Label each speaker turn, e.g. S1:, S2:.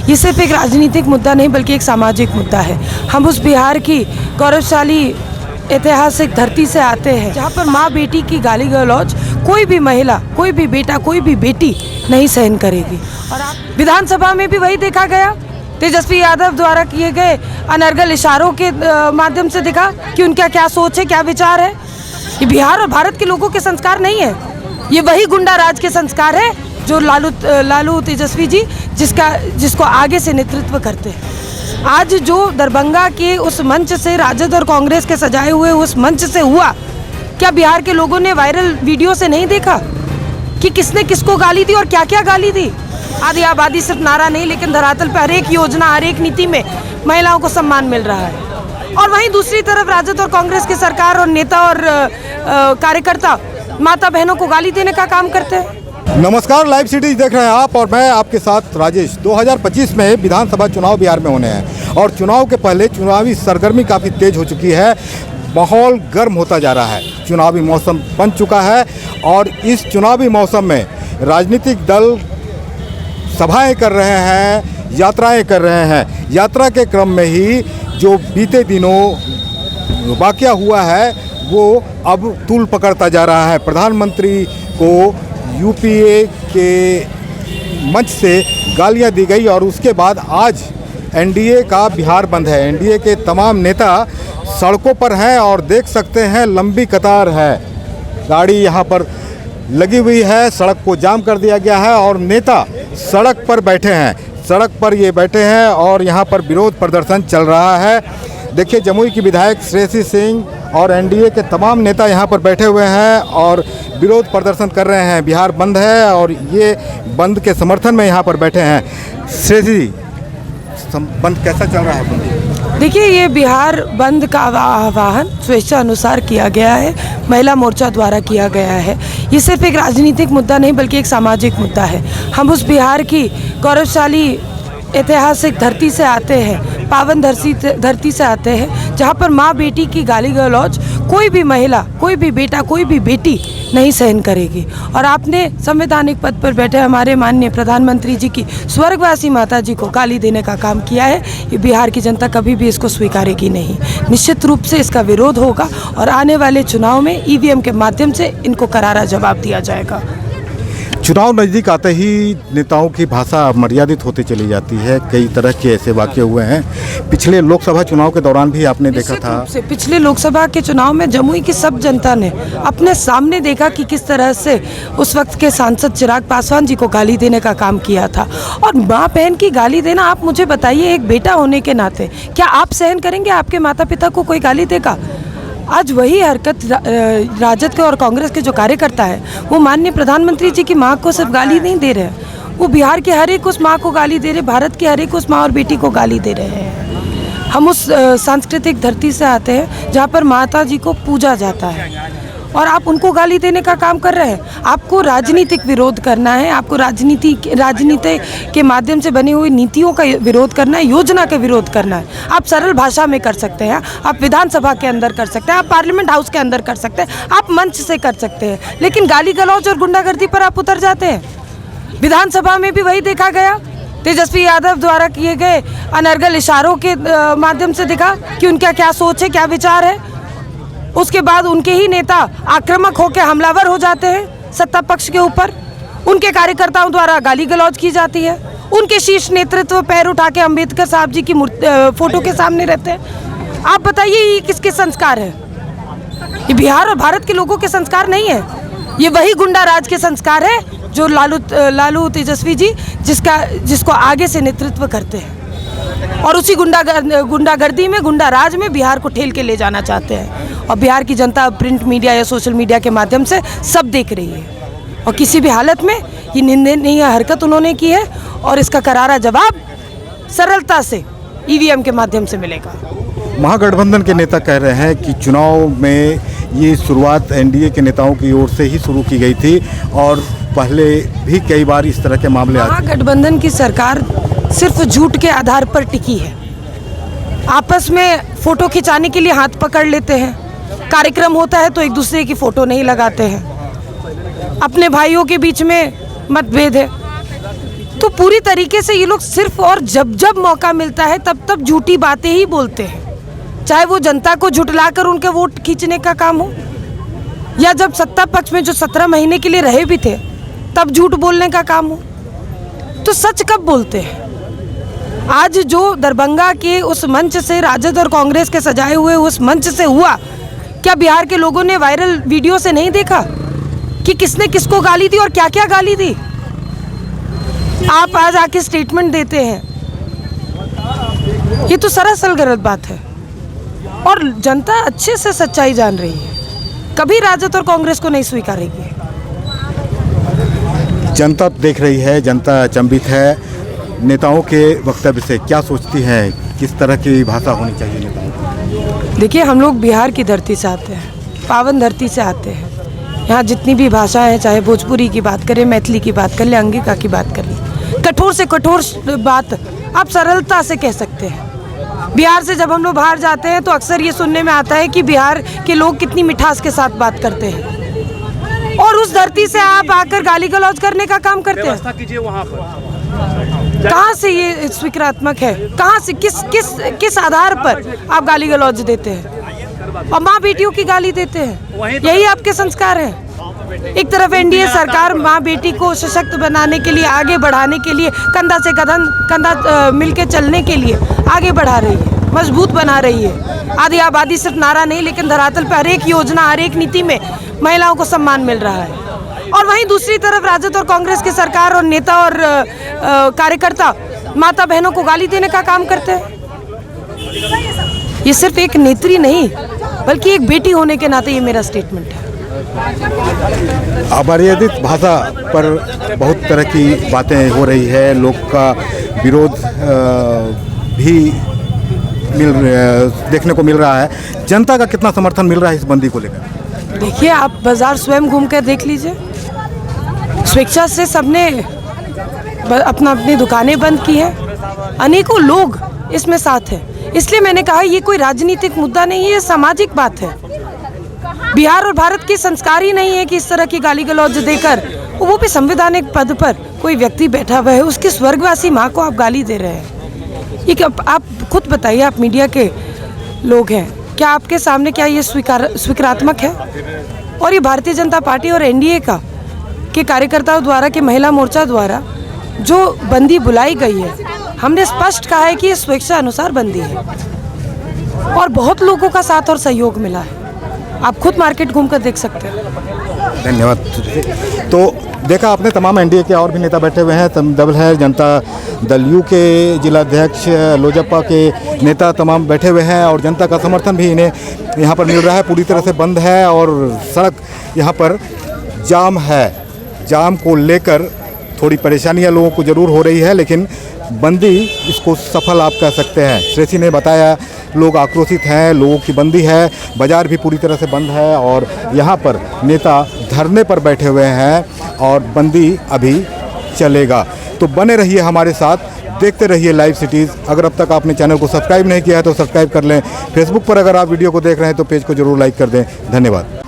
S1: ये सिर्फ एक राजनीतिक मुद्दा नहीं बल्कि एक सामाजिक मुद्दा है। हम उस बिहार की गौरवशाली ऐतिहासिक धरती से आते हैं जहाँ पर माँ बेटी की गाली गलौज कोई भी महिला, कोई भी बेटा, कोई भी बेटी नहीं सहन करेगी। और आप विधानसभा में भी वही देखा गया। तेजस्वी यादव द्वारा किए गए अनर्गल इशारों के माध्यम से दिखा कि उनका क्या सोच है, क्या विचार है। ये बिहार और भारत के लोगों के संस्कार नहीं है, ये वही गुंडा राज के संस्कार है जो लालू तेजस्वी जी जिसको आगे से नेतृत्व करते हैं। आज जो दरभंगा के उस मंच से राजद और कांग्रेस के सजाए हुए उस मंच से हुआ, क्या बिहार के लोगों ने वायरल वीडियो से नहीं देखा कि किसने किसको गाली दी और क्या क्या गाली दी। आधी आबादी सिर्फ नारा नहीं, लेकिन धरातल पर हर एक योजना, हर एक नीति में महिलाओं को सम्मान मिल रहा है। और वहीं दूसरी तरफ राजद और कांग्रेस की सरकार और नेता और कार्यकर्ता माता बहनों को गाली देने का काम करते हैं।
S2: नमस्कार, लाइव सिटीज देख रहे हैं आप और मैं आपके साथ राजेश। 2025 में विधानसभा चुनाव बिहार में होने हैं और चुनाव के पहले चुनावी सरगर्मी काफ़ी तेज हो चुकी है। माहौल गर्म होता जा रहा है, चुनावी मौसम बन चुका है और इस चुनावी मौसम में राजनीतिक दल सभाएं कर रहे हैं, यात्राएं कर रहे हैं। यात्रा के क्रम में ही जो बीते दिनों वाक़या हुआ है वो अब तूल पकड़ता जा रहा है। प्रधानमंत्री को यूपीए के मंच से गालियां दी गई और उसके बाद आज एनडीए का बिहार बंद है। एनडीए के तमाम नेता सड़कों पर हैं और देख सकते हैं लंबी कतार है, गाड़ी यहां पर लगी हुई है, सड़क को जाम कर दिया गया है और नेता सड़क पर बैठे हैं। सड़क पर ये बैठे हैं और यहां पर विरोध प्रदर्शन चल रहा है। देखिए, जमुई की विधायक श्रेयसी सिंह और एनडीए के तमाम नेता यहां पर बैठे हुए हैं और विरोध प्रदर्शन कर रहे हैं। बिहार बंद है और ये बंद के समर्थन में यहां पर बैठे हैं। श्रेयसी, बंद कैसा चल रहा है?
S1: देखिए, ये बिहार बंद का आह्वान स्वेच्छा अनुसार किया गया है, महिला मोर्चा द्वारा किया गया है। ये सिर्फ एक राजनीतिक मुद्दा नहीं बल्कि एक सामाजिक मुद्दा है। हम उस बिहार की गौरवशाली ऐतिहासिक धरती से आते हैं, पावन धरती से आते हैं जहाँ पर माँ बेटी की गाली गलौज कोई भी महिला, कोई भी बेटा, कोई भी बेटी नहीं सहन करेगी। और आपने संवैधानिक पद पर बैठे हमारे माननीय प्रधानमंत्री जी की स्वर्गवासी माता जी को गाली देने का काम किया है। ये बिहार की जनता कभी भी इसको स्वीकारेगी नहीं। निश्चित रूप से इसका विरोध होगा और आने वाले चुनाव में ईवीएम के माध्यम से इनको करारा जवाब दिया जाएगा।
S2: चुनाव नज़दीक आते ही नेताओं की भाषा मर्यादित होती चली जाती है। कई तरह के ऐसे वाक़ये हुए हैं। पिछले लोकसभा चुनाव के दौरान भी आपने देखा था।
S1: पिछले लोकसभा के चुनाव में जमुई की सब जनता ने अपने सामने देखा कि किस तरह से उस वक्त के सांसद चिराग पासवान जी को गाली देने का काम किया था। और माँ बहन की गाली देना, आप मुझे बताइए, एक बेटा होने के नाते क्या आप सहन करेंगे? आपके माता पिता को कोई गाली देगा? आज वही हरकत राजद के और कांग्रेस के जो कार्यकर्ता है वो माननीय प्रधानमंत्री जी की माँ को सिर्फ गाली नहीं दे रहे हैं, वो बिहार के हर एक उस माँ को गाली दे रहे, भारत की हर एक उस माँ और बेटी को गाली दे रहे हैं। हम उस सांस्कृतिक धरती से आते हैं जहाँ पर माता जी को पूजा जाता है और आप उनको गाली देने का काम कर रहे हैं। आपको राजनीतिक विरोध करना है, आपको राजनीति के माध्यम से बनी हुई नीतियों का विरोध करना है, योजना का विरोध करना है। आप सरल भाषा में कर सकते हैं, आप विधानसभा के अंदर कर सकते हैं, आप पार्लियामेंट हाउस के अंदर कर सकते हैं, आप मंच से कर सकते हैं, लेकिन गाली गलौज और गुंडागर्दी पर आप उतर जाते हैं। विधानसभा में भी वही देखा गया। तेजस्वी यादव द्वारा किए गए अनर्गल इशारों के माध्यम से दिखा कि उनका क्या सोच है, क्या विचार है। उसके बाद उनके ही नेता आक्रामक होकर हमलावर हो जाते हैं सत्ता पक्ष के ऊपर। उनके कार्यकर्ताओं द्वारा गाली गलौज की जाती है। उनके शीर्ष नेतृत्व पैर उठा के अंबेडकर साहब जी की फोटो के सामने रहते हैं। आप बताइए, ये किसके संस्कार है? ये बिहार और भारत के लोगों के संस्कार नहीं है, ये वही गुंडा राज के संस्कार है जो लालू तेजस्वी जी जिसको आगे से नेतृत्व करते हैं और उसी गुंडागर्दी में, गुंडा राज में बिहार को ठेल के ले जाना चाहते हैं। और बिहार की जनता प्रिंट मीडिया या सोशल मीडिया के माध्यम से सब देख रही है और किसी भी हालत में ये निंदनीय हरकत उन्होंने की है और इसका करारा जवाब सरलता से ईवीएम के माध्यम से मिलेगा।
S2: महागठबंधन के नेता कह रहे हैं कि चुनाव में ये शुरुआत एनडीए के नेताओं की ओर से ही शुरू की गई थी और पहले भी कई बार इस तरह के मामले आए।
S1: महागठबंधन की सरकार सिर्फ झूठ के आधार पर टिकी है। आपस में फोटो खिंचाने के लिए हाथ पकड़ लेते हैं, कार्यक्रम होता है तो एक दूसरे की फोटो नहीं लगाते हैं, अपने भाइयों के बीच में मतभेद है। तो पूरी तरीके से ये लोग सिर्फ और जब जब मौका मिलता है तब तब झूठी बातें ही बोलते हैं, चाहे वो जनता को झुठलाकर उनके वोट खींचने का काम हो, या जब सत्ता पक्ष में जो 17 महीने के लिए रहे भी थे तब झूठ बोलने का काम हो। तो सच कब बोलते हैं? आज जो दरभंगा के उस मंच से, राजद और कांग्रेस के सजाए हुए उस मंच से हुआ, क्या बिहार के लोगों ने वायरल वीडियो से नहीं देखा कि किसने किसको गाली दी और क्या क्या गाली दी? आप आज आके स्टेटमेंट देते हैं, ये तो सरासर गलत बात है। और जनता अच्छे से सच्चाई जान रही है, कभी राजद और कांग्रेस को नहीं स्वीकारेगी।
S2: जनता देख रही है, जनता अचंभित है नेताओं के वक्तव्य से। क्या सोचती है, किस तरह की भाषा होनी चाहिए नेताओं की?
S1: देखिए, हम लोग बिहार की धरती से आते हैं, पावन धरती से आते हैं। यहाँ जितनी भी भाषाएं हैं, चाहे भोजपुरी की बात करें, मैथिली की बात कर लें, अंगिका की बात कर लें, कठोर से कठोर बात आप सरलता से कह सकते हैं। बिहार से जब हम लोग बाहर जाते हैं तो अक्सर ये सुनने में आता है कि बिहार के लोग कितनी मिठास के साथ बात करते हैं, और उस धरती से आप आकर गाली गलौज करने का काम करते हैं।
S3: व्यवस्था कीजिए वहाँ पर।
S1: कहाँ से ये स्वीकारात्मक है? कहाँ से, किस आधार पर आप गाली गलौज देते हैं और माँ बेटियों की गाली देते हैं? यही आपके संस्कार हैं। एक तरफ एनडीए सरकार माँ बेटी को सशक्त बनाने के लिए, आगे बढ़ाने के लिए, कंधा से कंधा मिलके चलने के लिए आगे बढ़ा रही है, मजबूत बना रही है। आधी आबादी सिर्फ नारा नहीं, लेकिन धरातल पर हर एक योजना, हर एक नीति में महिलाओं को सम्मान मिल रहा है। और वहीं दूसरी तरफ राजद और कांग्रेस की सरकार और नेता और कार्यकर्ता माता बहनों को गाली देने का काम करते हैं। ये सिर्फ एक नेत्री नहीं, बल्कि एक बेटी होने के नाते ये मेरा स्टेटमेंट है।
S2: अमर्यादित भाषा पर बहुत तरह की बातें हो रही है, लोग का विरोध भी देखने को मिल रहा है। जनता का कितना समर्थन मिल रहा है इस बंदी को लेकर?
S1: देखिए, आप बाजार स्वयं घूम कर देख लीजिए, स्वेच्छा से सबने अपनी दुकानें बंद की हैं, अनेकों लोग इसमें साथ हैं। इसलिए मैंने कहा ये कोई राजनीतिक मुद्दा नहीं है, ये सामाजिक बात है। बिहार और भारत के संस्कार ही नहीं है कि इस तरह की गाली गलौज देकर, वो भी संवैधानिक पद पर कोई व्यक्ति बैठा हुआ है, उसकी स्वर्गवासी माँ को आप गाली दे रहे हैं। ये आप खुद बताइए, आप मीडिया के लोग हैं, क्या आपके सामने क्या ये स्वीकारात्मक है? और ये भारतीय जनता पार्टी और एनडीए के कार्यकर्ताओं द्वारा, के महिला मोर्चा द्वारा जो बंदी बुलाई गई है, हमने स्पष्ट कहा है कि ये स्वेच्छा अनुसार बंदी है और बहुत लोगों का साथ और सहयोग मिला है। आप खुद मार्केट घूमकर देख सकते हैं।
S2: धन्यवाद। तो देखा आपने, तमाम एनडीए के और भी नेता बैठे हुए हैं। डबल है जनता दल यू के जिलाध्यक्ष लोजपा के नेता तमाम बैठे हुए हैं, और जनता का समर्थन भी इन्हें यहाँ पर मिल रहा है। पूरी तरह से बंद है और सड़क यहाँ पर जाम है। जाम को लेकर थोड़ी परेशानियाँ लोगों को ज़रूर हो रही है, लेकिन बंदी इसको सफल आप कह सकते हैं। श्रेषी ने बताया, लोग आक्रोशित हैं, लोगों की बंदी है, बाज़ार भी पूरी तरह से बंद है, और यहाँ पर नेता धरने पर बैठे हुए हैं और बंदी अभी चलेगा। तो बने रहिए हमारे साथ, देखते रहिए लाइव सिटीज़। अगर अब तक आपने चैनल को सब्सक्राइब नहीं किया है तो सब्सक्राइब कर लें। फेसबुक पर अगर आप वीडियो को देख रहे हैं तो पेज को ज़रूर लाइक कर दें। धन्यवाद।